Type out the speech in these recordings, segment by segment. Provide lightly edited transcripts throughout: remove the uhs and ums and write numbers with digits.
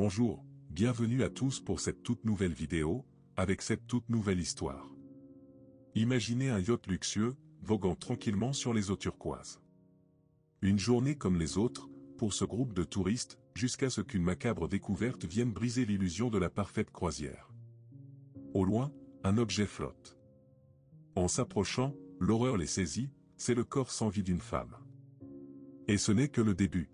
Bonjour, bienvenue à tous pour cette toute nouvelle vidéo, avec cette toute nouvelle histoire. Imaginez un yacht luxueux, voguant tranquillement sur les eaux turquoises. Une journée comme les autres, pour ce groupe de touristes, jusqu'à ce qu'une macabre découverte vienne briser l'illusion de la parfaite croisière. Au loin, un objet flotte. En s'approchant, l'horreur les saisit, c'est le corps sans vie d'une femme. Et ce n'est que le début.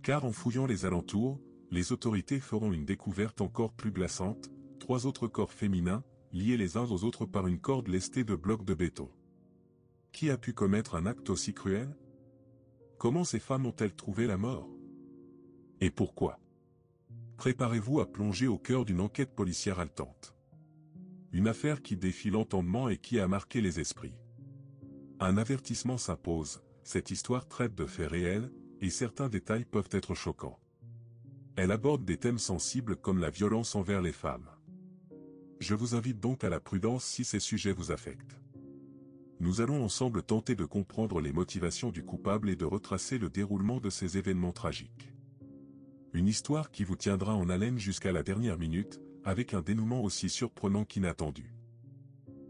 Car en fouillant les alentours, les autorités feront une découverte encore plus glaçante, 3 autres corps féminins, liés les uns aux autres par une corde lestée de blocs de béton. Qui a pu commettre un acte aussi cruel? Comment ces femmes ont-elles trouvé la mort? Et pourquoi? Préparez-vous à plonger au cœur d'une enquête policière haletante. Une affaire qui défie l'entendement et qui a marqué les esprits. Un avertissement s'impose, cette histoire traite de faits réels, et certains détails peuvent être choquants. Elle aborde des thèmes sensibles comme la violence envers les femmes. Je vous invite donc à la prudence si ces sujets vous affectent. Nous allons ensemble tenter de comprendre les motivations du coupable et de retracer le déroulement de ces événements tragiques. Une histoire qui vous tiendra en haleine jusqu'à la dernière minute, avec un dénouement aussi surprenant qu'inattendu.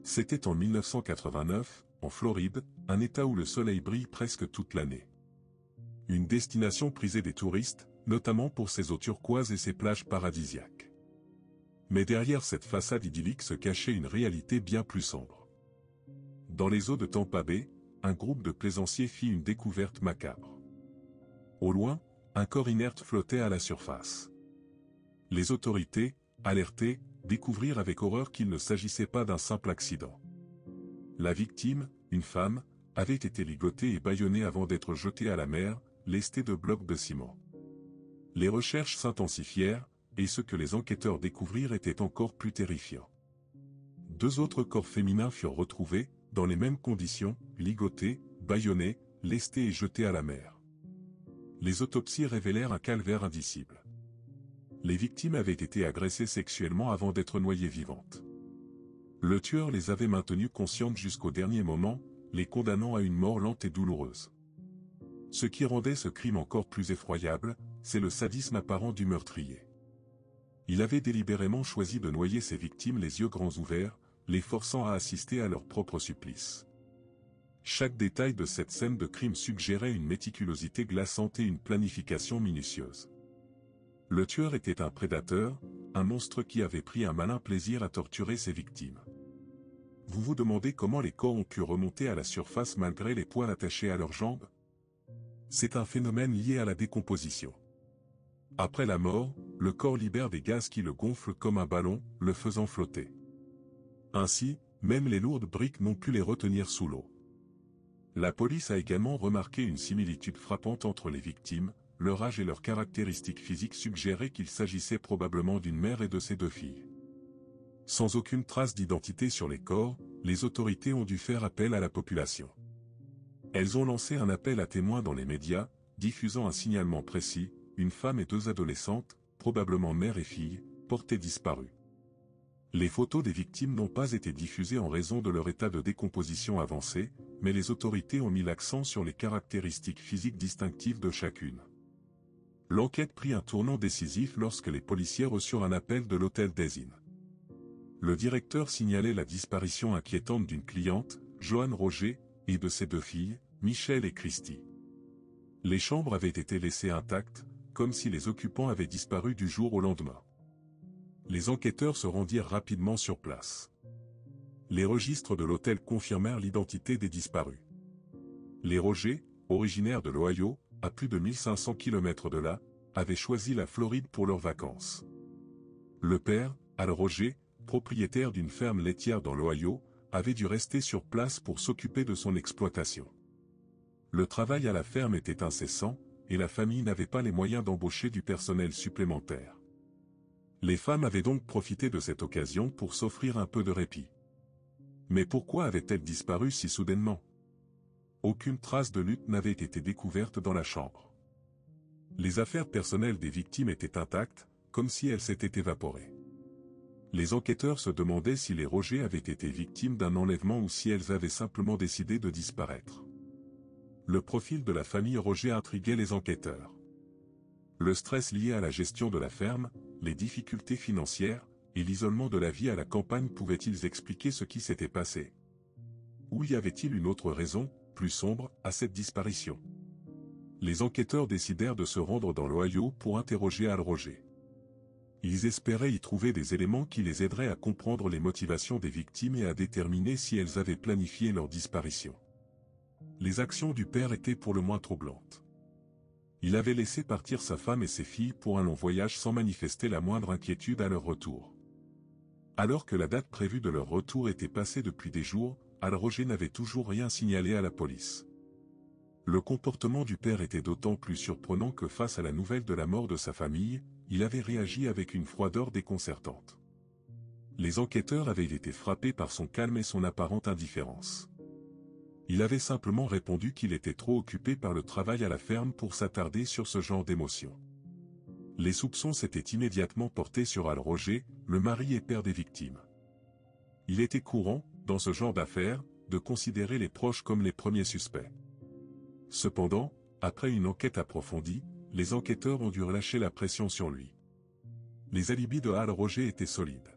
C'était en 1989, en Floride, un état où le soleil brille presque toute l'année. Une destination prisée des touristes, notamment pour ses eaux turquoises et ses plages paradisiaques. Mais derrière cette façade idyllique se cachait une réalité bien plus sombre. Dans les eaux de Tampa Bay, un groupe de plaisanciers fit une découverte macabre. Au loin, un corps inerte flottait à la surface. Les autorités, alertées, découvrirent avec horreur qu'il ne s'agissait pas d'un simple accident. La victime, une femme, avait été ligotée et bâillonnée avant d'être jetée à la mer, lestée de blocs de ciment. Les recherches s'intensifièrent, et ce que les enquêteurs découvrirent était encore plus terrifiant. 2 autres corps féminins furent retrouvés, dans les mêmes conditions, ligotés, bâillonnés, lestés et jetés à la mer. Les autopsies révélèrent un calvaire indicible. Les victimes avaient été agressées sexuellement avant d'être noyées vivantes. Le tueur les avait maintenues conscientes jusqu'au dernier moment, les condamnant à une mort lente et douloureuse. Ce qui rendait ce crime encore plus effroyable, c'est le sadisme apparent du meurtrier. Il avait délibérément choisi de noyer ses victimes les yeux grands ouverts, les forçant à assister à leur propre supplice. Chaque détail de cette scène de crime suggérait une méticulosité glaçante et une planification minutieuse. Le tueur était un prédateur, un monstre qui avait pris un malin plaisir à torturer ses victimes. Vous vous demandez comment les corps ont pu remonter à la surface malgré les poils attachés à leurs jambes? C'est un phénomène lié à la décomposition. Après la mort, le corps libère des gaz qui le gonflent comme un ballon, le faisant flotter. Ainsi, même les lourdes briques n'ont pu les retenir sous l'eau. La police a également remarqué une similitude frappante entre les victimes, leur âge et leurs caractéristiques physiques suggéraient qu'il s'agissait probablement d'une mère et de ses 2 filles. Sans aucune trace d'identité sur les corps, les autorités ont dû faire appel à la population. Elles ont lancé un appel à témoins dans les médias, diffusant un signalement précis, une femme et 2 adolescentes, probablement mère et fille, portées disparues. Les photos des victimes n'ont pas été diffusées en raison de leur état de décomposition avancé, mais les autorités ont mis l'accent sur les caractéristiques physiques distinctives de chacune. L'enquête prit un tournant décisif lorsque les policiers reçurent un appel de l'hôtel des Inns. Le directeur signalait la disparition inquiétante d'une cliente, Joanne Roger, et de ses 2 filles, Michelle et Christy. Les chambres avaient été laissées intactes, comme si les occupants avaient disparu du jour au lendemain. Les enquêteurs se rendirent rapidement sur place. Les registres de l'hôtel confirmèrent l'identité des disparus. Les Roger, originaires de l'Ohio, à plus de 1500 km de là, avaient choisi la Floride pour leurs vacances. Le père, Al Roger, propriétaire d'une ferme laitière dans l'Ohio, avait dû rester sur place pour s'occuper de son exploitation. Le travail à la ferme était incessant, et la famille n'avait pas les moyens d'embaucher du personnel supplémentaire. Les femmes avaient donc profité de cette occasion pour s'offrir un peu de répit. Mais pourquoi avaient-elles disparu si soudainement? Aucune trace de lutte n'avait été découverte dans la chambre. Les affaires personnelles des victimes étaient intactes, comme si elles s'étaient évaporées. Les enquêteurs se demandaient si les Roger avaient été victimes d'un enlèvement ou si elles avaient simplement décidé de disparaître. Le profil de la famille Roger intriguait les enquêteurs. Le stress lié à la gestion de la ferme, les difficultés financières, et l'isolement de la vie à la campagne pouvaient-ils expliquer ce qui s'était passé? Ou y avait-il une autre raison, plus sombre, à cette disparition? Les enquêteurs décidèrent de se rendre dans l'Ohio pour interroger Al Roger. Ils espéraient y trouver des éléments qui les aideraient à comprendre les motivations des victimes et à déterminer si elles avaient planifié leur disparition. Les actions du père étaient pour le moins troublantes. Il avait laissé partir sa femme et ses filles pour un long voyage sans manifester la moindre inquiétude à leur retour. Alors que la date prévue de leur retour était passée depuis des jours, Al Roger n'avait toujours rien signalé à la police. Le comportement du père était d'autant plus surprenant que face à la nouvelle de la mort de sa famille, il avait réagi avec une froideur déconcertante. Les enquêteurs avaient été frappés par son calme et son apparente indifférence. Il avait simplement répondu qu'il était trop occupé par le travail à la ferme pour s'attarder sur ce genre d'émotions. Les soupçons s'étaient immédiatement portés sur Al Roger, le mari et père des victimes. Il était courant, dans ce genre d'affaires, de considérer les proches comme les premiers suspects. Cependant, après une enquête approfondie, les enquêteurs ont dû relâcher la pression sur lui. Les alibis de Al Roger étaient solides.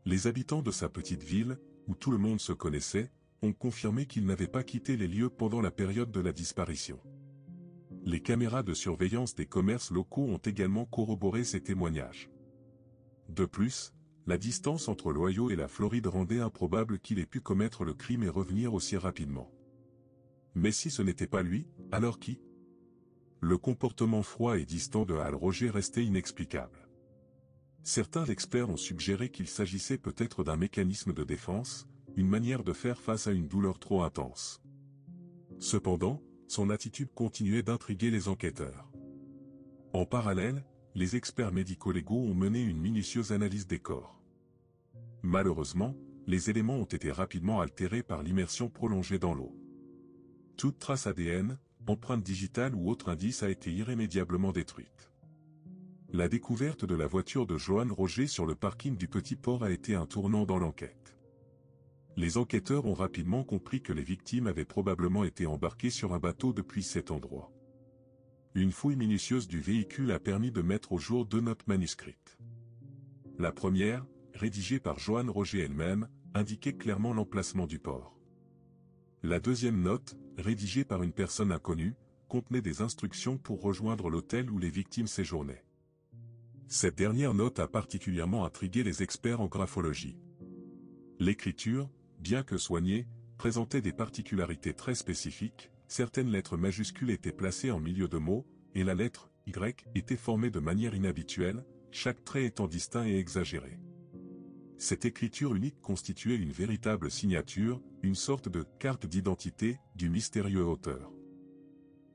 Les habitants de sa petite ville, où tout le monde se connaissait, ont confirmé qu'il n'avait pas quitté les lieux pendant la période de la disparition. Les caméras de surveillance des commerces locaux ont également corroboré ces témoignages. De plus, la distance entre l'Ohio et la Floride rendait improbable qu'il ait pu commettre le crime et revenir aussi rapidement. Mais si ce n'était pas lui, alors qui? Le comportement froid et distant de Al Roger restait inexplicable. Certains experts ont suggéré qu'il s'agissait peut-être d'un mécanisme de défense, une manière de faire face à une douleur trop intense. Cependant, son attitude continuait d'intriguer les enquêteurs. En parallèle, les experts médico-légaux ont mené une minutieuse analyse des corps. Malheureusement, les éléments ont été rapidement altérés par l'immersion prolongée dans l'eau. Toute trace ADN, empreinte digitale ou autre indice a été irrémédiablement détruite. La découverte de la voiture de Joan Roger sur le parking du Petit Port a été un tournant dans l'enquête. Les enquêteurs ont rapidement compris que les victimes avaient probablement été embarquées sur un bateau depuis cet endroit. Une fouille minutieuse du véhicule a permis de mettre au jour 2 notes manuscrites. La première, rédigée par Joan Roger elle-même, indiquait clairement l'emplacement du port. La deuxième note, rédigée par une personne inconnue, contenait des instructions pour rejoindre l'hôtel où les victimes séjournaient. Cette dernière note a particulièrement intrigué les experts en graphologie. L'écriture, bien que soignée, présentait des particularités très spécifiques, certaines lettres majuscules étaient placées en milieu de mots, et la lettre « Y » était formée de manière inhabituelle, chaque trait étant distinct et exagéré. Cette écriture unique constituait une véritable signature, une sorte de carte d'identité du mystérieux auteur.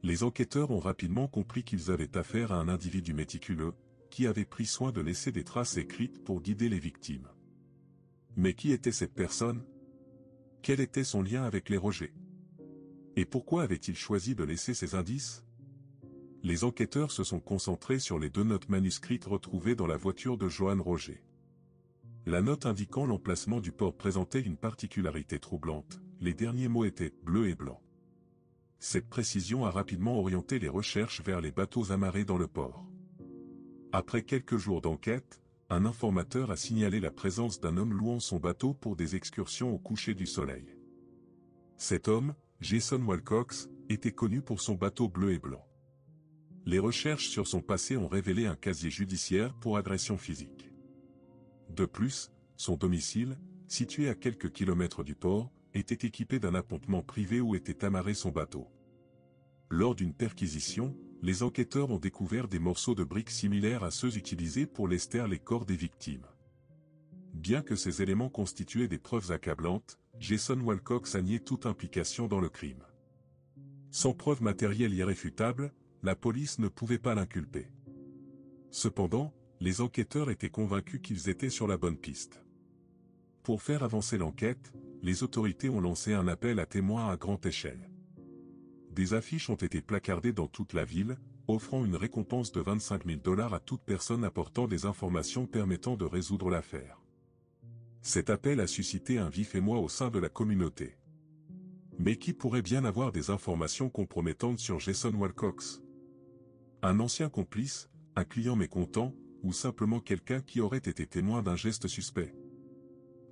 Les enquêteurs ont rapidement compris qu'ils avaient affaire à un individu méticuleux, qui avait pris soin de laisser des traces écrites pour guider les victimes. Mais qui était cette personne? Quel était son lien avec les Roger? Et pourquoi avait-il choisi de laisser ces indices? Les enquêteurs se sont concentrés sur les 2 notes manuscrites retrouvées dans la voiture de Joan Roger. La note indiquant l'emplacement du port présentait une particularité troublante, les derniers mots étaient « bleu » et « blanc ». Cette précision a rapidement orienté les recherches vers les bateaux amarrés dans le port. Après quelques jours d'enquête, un informateur a signalé la présence d'un homme louant son bateau pour des excursions au coucher du soleil. Cet homme, Jason Wilcox, était connu pour son bateau bleu et blanc. Les recherches sur son passé ont révélé un casier judiciaire pour agression physique. De plus, son domicile, situé à quelques kilomètres du port, était équipé d'un appontement privé où était amarré son bateau. Lors d'une perquisition, les enquêteurs ont découvert des morceaux de briques similaires à ceux utilisés pour lester les corps des victimes. Bien que ces éléments constituaient des preuves accablantes, Jason Wilcox a nié toute implication dans le crime. Sans preuve matérielle irréfutable, la police ne pouvait pas l'inculper. Cependant, les enquêteurs étaient convaincus qu'ils étaient sur la bonne piste. Pour faire avancer l'enquête, les autorités ont lancé un appel à témoins à grande échelle. Des affiches ont été placardées dans toute la ville, offrant une récompense de 25 000 $ à toute personne apportant des informations permettant de résoudre l'affaire. Cet appel a suscité un vif émoi au sein de la communauté. Mais qui pourrait bien avoir des informations compromettantes sur Jason Wilcox? Un ancien complice, un client mécontent, ou simplement quelqu'un qui aurait été témoin d'un geste suspect.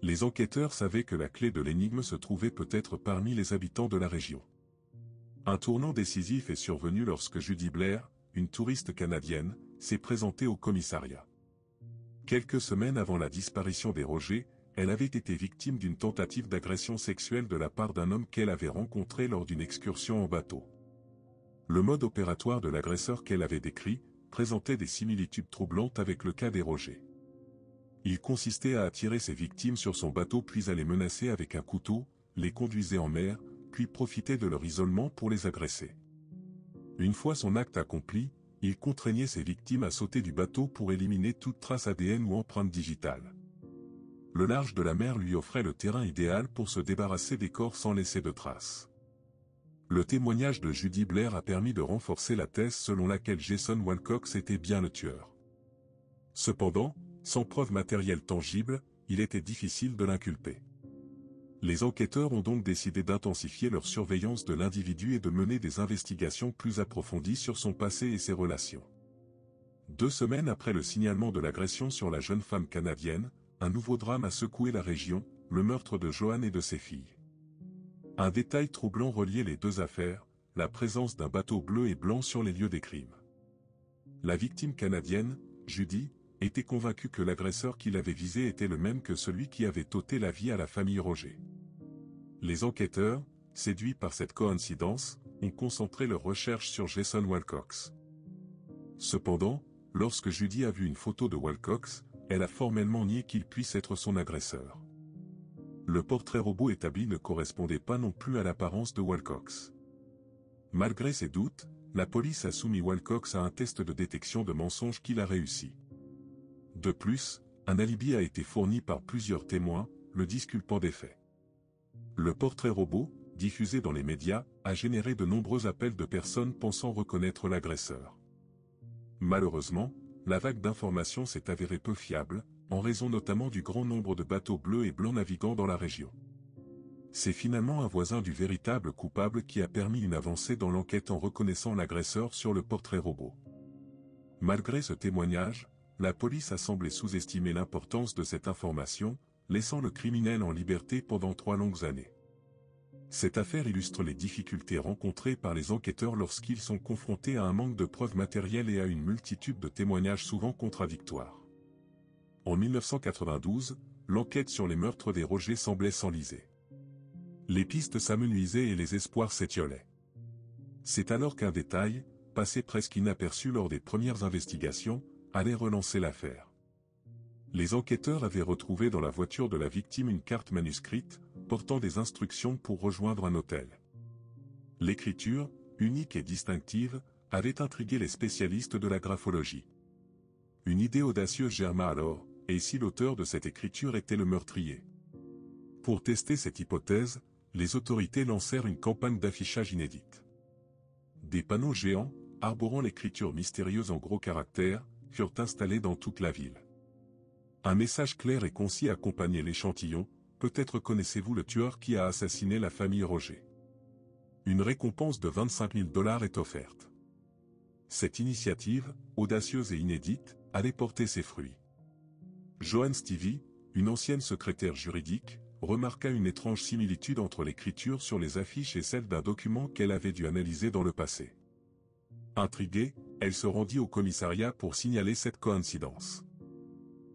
Les enquêteurs savaient que la clé de l'énigme se trouvait peut-être parmi les habitants de la région. Un tournant décisif est survenu lorsque Judy Blair, une touriste canadienne, s'est présentée au commissariat. Quelques semaines avant la disparition des Roger, elle avait été victime d'une tentative d'agression sexuelle de la part d'un homme qu'elle avait rencontré lors d'une excursion en bateau. Le mode opératoire de l'agresseur qu'elle avait décrit présentait des similitudes troublantes avec le cas des Roger. Il consistait à attirer ses victimes sur son bateau puis à les menacer avec un couteau, les conduisait en mer, puis profitait de leur isolement pour les agresser. Une fois son acte accompli, il contraignait ses victimes à sauter du bateau pour éliminer toute trace ADN ou empreinte digitale. Le large de la mer lui offrait le terrain idéal pour se débarrasser des corps sans laisser de traces. Le témoignage de Judy Blair a permis de renforcer la thèse selon laquelle Jason Wilcox était bien le tueur. Cependant, sans preuve matérielle tangible, il était difficile de l'inculper. Les enquêteurs ont donc décidé d'intensifier leur surveillance de l'individu et de mener des investigations plus approfondies sur son passé et ses relations. 2 semaines après le signalement de l'agression sur la jeune femme canadienne, un nouveau drame a secoué la région, le meurtre de Joanne et de ses filles. Un détail troublant reliait les deux affaires, la présence d'un bateau bleu et blanc sur les lieux des crimes. La victime canadienne, Judy, était convaincue que l'agresseur qui l'avait visé était le même que celui qui avait ôté la vie à la famille Roger. Les enquêteurs, séduits par cette coïncidence, ont concentré leurs recherches sur Jason Wilcox. Cependant, lorsque Judy a vu une photo de Wilcox, elle a formellement nié qu'il puisse être son agresseur. Le portrait robot établi ne correspondait pas non plus à l'apparence de Wilcox. Malgré ses doutes, la police a soumis Wilcox à un test de détection de mensonges qu'il a réussi. De plus, un alibi a été fourni par plusieurs témoins, le disculpant des faits. Le portrait robot, diffusé dans les médias, a généré de nombreux appels de personnes pensant reconnaître l'agresseur. Malheureusement, la vague d'informations s'est avérée peu fiable, en raison notamment du grand nombre de bateaux bleus et blancs naviguant dans la région. C'est finalement un voisin du véritable coupable qui a permis une avancée dans l'enquête en reconnaissant l'agresseur sur le portrait robot. Malgré ce témoignage, la police a semblé sous-estimer l'importance de cette information, laissant le criminel en liberté pendant 3 longues années. Cette affaire illustre les difficultés rencontrées par les enquêteurs lorsqu'ils sont confrontés à un manque de preuves matérielles et à une multitude de témoignages souvent contradictoires. En 1992, l'enquête sur les meurtres des Roger semblait s'enliser. Les pistes s'amenuisaient et les espoirs s'étiolaient. C'est alors qu'un détail, passé presque inaperçu lors des premières investigations, allait relancer l'affaire. Les enquêteurs avaient retrouvé dans la voiture de la victime une carte manuscrite, portant des instructions pour rejoindre un hôtel. L'écriture, unique et distinctive, avait intrigué les spécialistes de la graphologie. Une idée audacieuse germa alors, et si l'auteur de cette écriture était le meurtrier? Pour tester cette hypothèse, les autorités lancèrent une campagne d'affichage inédite. Des panneaux géants, arborant l'écriture mystérieuse en gros caractères, furent installés dans toute la ville. Un message clair et concis accompagnait l'échantillon: peut-être connaissez-vous le tueur qui a assassiné la famille Roger. Une récompense de 25 000 $ est offerte. Cette initiative, audacieuse et inédite, allait porter ses fruits. Joanne Stevie, une ancienne secrétaire juridique, remarqua une étrange similitude entre l'écriture sur les affiches et celle d'un document qu'elle avait dû analyser dans le passé. Intriguée, elle se rendit au commissariat pour signaler cette coïncidence.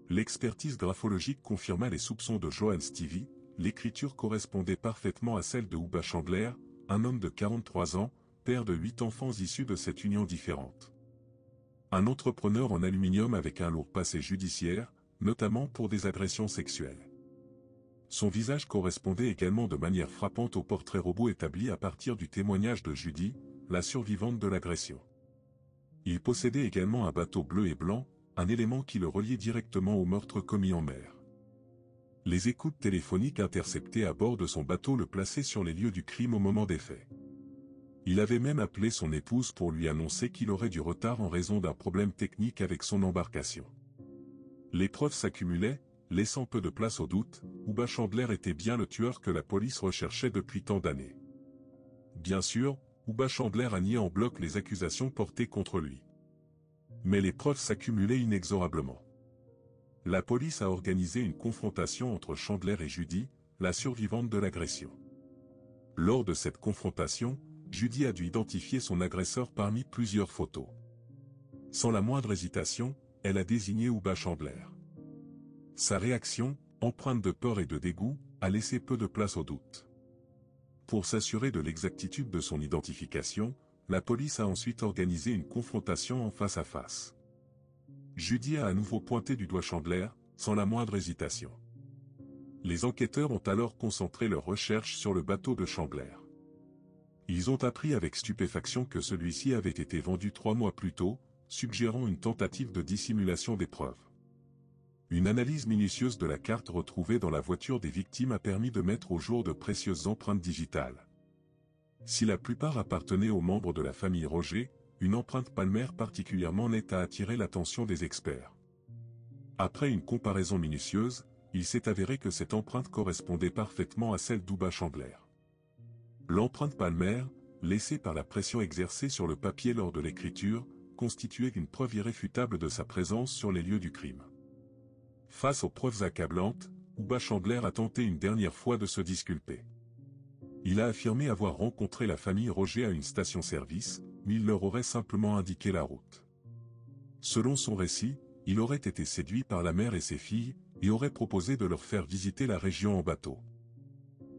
L'expertise graphologique confirma les soupçons de Joanne Stevie, l'écriture correspondait parfaitement à celle de Uba Chandler, un homme de 43 ans, père de 8 enfants issus de cette union différente. Un entrepreneur en aluminium avec un lourd passé judiciaire, notamment pour des agressions sexuelles. Son visage correspondait également de manière frappante au portrait robot établi à partir du témoignage de Judy, la survivante de l'agression. Il possédait également un bateau bleu et blanc, un élément qui le reliait directement au meurtre commis en mer. Les écoutes téléphoniques interceptées à bord de son bateau le plaçaient sur les lieux du crime au moment des faits. Il avait même appelé son épouse pour lui annoncer qu'il aurait du retard en raison d'un problème technique avec son embarcation. Les preuves s'accumulaient, laissant peu de place au doute: Uba Chandler était bien le tueur que la police recherchait depuis tant d'années. Bien sûr, Uba Chandler a nié en bloc les accusations portées contre lui. Mais les preuves s'accumulaient inexorablement. La police a organisé une confrontation entre Chandler et Judy, la survivante de l'agression. Lors de cette confrontation, Judy a dû identifier son agresseur parmi plusieurs photos. Sans la moindre hésitation, elle a désigné Ouba Chandler. Sa réaction, empreinte de peur et de dégoût, a laissé peu de place au doute. Pour s'assurer de l'exactitude de son identification, la police a ensuite organisé une confrontation en face à face. Judy a à nouveau pointé du doigt Chandler, sans la moindre hésitation. Les enquêteurs ont alors concentré leurs recherches sur le bateau de Chandler. Ils ont appris avec stupéfaction que celui-ci avait été vendu 3 mois plus tôt, suggérant une tentative de dissimulation des preuves. Une analyse minutieuse de la carte retrouvée dans la voiture des victimes a permis de mettre au jour de précieuses empreintes digitales. Si la plupart appartenaient aux membres de la famille Roger, une empreinte palmaire particulièrement nette a attiré l'attention des experts. Après une comparaison minutieuse, il s'est avéré que cette empreinte correspondait parfaitement à celle d'Ouba Chandler. L'empreinte palmaire, laissée par la pression exercée sur le papier lors de l'écriture, constituait une preuve irréfutable de sa présence sur les lieux du crime. Face aux preuves accablantes, Ouba Chandler a tenté une dernière fois de se disculper. Il a affirmé avoir rencontré la famille Roger à une station-service, mais il leur aurait simplement indiqué la route. Selon son récit, il aurait été séduit par la mère et ses filles, et aurait proposé de leur faire visiter la région en bateau.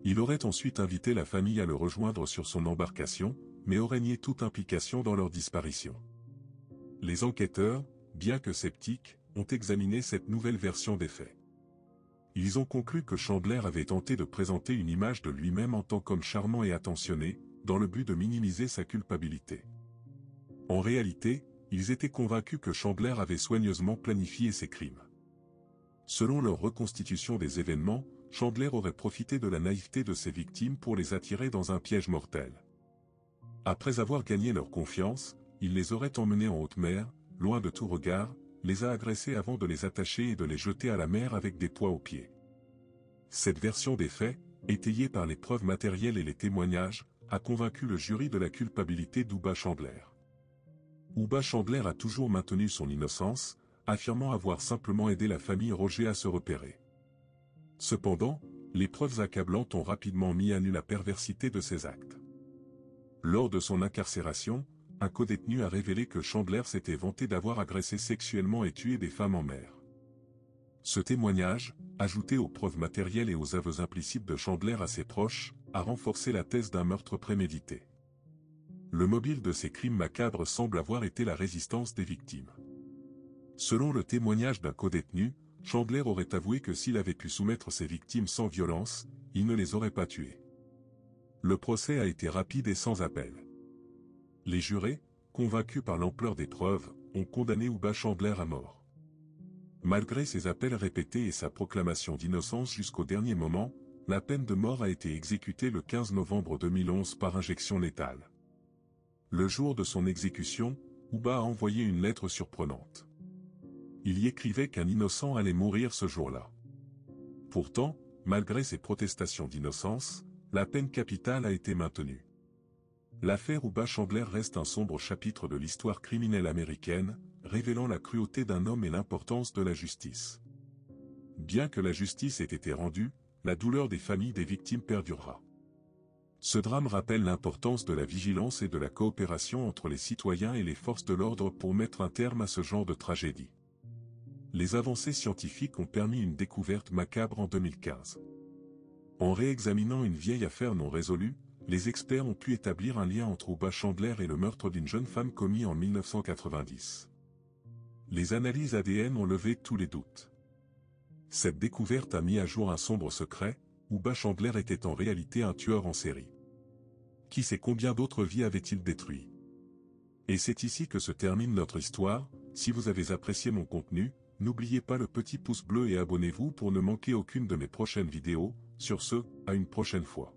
Il aurait ensuite invité la famille à le rejoindre sur son embarcation, mais aurait nié toute implication dans leur disparition. Les enquêteurs, bien que sceptiques, ont examiné cette nouvelle version des faits. Ils ont conclu que Chandler avait tenté de présenter une image de lui-même en tant qu'homme charmant et attentionné, dans le but de minimiser sa culpabilité. En réalité, ils étaient convaincus que Chandler avait soigneusement planifié ses crimes. Selon leur reconstitution des événements, Chandler aurait profité de la naïveté de ses victimes pour les attirer dans un piège mortel. Après avoir gagné leur confiance, il les aurait emmenés en haute mer, loin de tout regard, les a agressés avant de les attacher et de les jeter à la mer avec des poids aux pieds. Cette version des faits, étayée par les preuves matérielles et les témoignages, a convaincu le jury de la culpabilité d'Ouba Chandler. Ouba Chandler a toujours maintenu son innocence, affirmant avoir simplement aidé la famille Roger à se repérer. Cependant, les preuves accablantes ont rapidement mis à nu la perversité de ses actes. Lors de son incarcération, un codétenu a révélé que Chandler s'était vanté d'avoir agressé sexuellement et tué des femmes en mer. Ce témoignage, ajouté aux preuves matérielles et aux aveux implicites de Chandler à ses proches, a renforcé la thèse d'un meurtre prémédité. Le mobile de ces crimes macabres semble avoir été la résistance des victimes. Selon le témoignage d'un codétenu, Chandler aurait avoué que s'il avait pu soumettre ses victimes sans violence, il ne les aurait pas tuées. Le procès a été rapide et sans appel. Les jurés, convaincus par l'ampleur des preuves, ont condamné Ouba Chandler à mort. Malgré ses appels répétés et sa proclamation d'innocence jusqu'au dernier moment, la peine de mort a été exécutée le 15 novembre 2011 par injection létale. Le jour de son exécution, Ouba a envoyé une lettre surprenante. Il y écrivait qu'un innocent allait mourir ce jour-là. Pourtant, malgré ses protestations d'innocence, la peine capitale a été maintenue. L'affaire Ouba Chandler reste un sombre chapitre de l'histoire criminelle américaine, révélant la cruauté d'un homme et l'importance de la justice. Bien que la justice ait été rendue, la douleur des familles des victimes perdurera. Ce drame rappelle l'importance de la vigilance et de la coopération entre les citoyens et les forces de l'ordre pour mettre un terme à ce genre de tragédie. Les avancées scientifiques ont permis une découverte macabre en 2015. En réexaminant une vieille affaire non résolue, les experts ont pu établir un lien entre Ouba Chandler et le meurtre d'une jeune femme commis en 1990. Les analyses ADN ont levé tous les doutes. Cette découverte a mis à jour un sombre secret, Ouba Chandler était en réalité un tueur en série. Qui sait combien d'autres vies avait-il détruit? Et c'est ici que se termine notre histoire. Si vous avez apprécié mon contenu, n'oubliez pas le petit pouce bleu et abonnez-vous pour ne manquer aucune de mes prochaines vidéos. Sur ce, à une prochaine fois.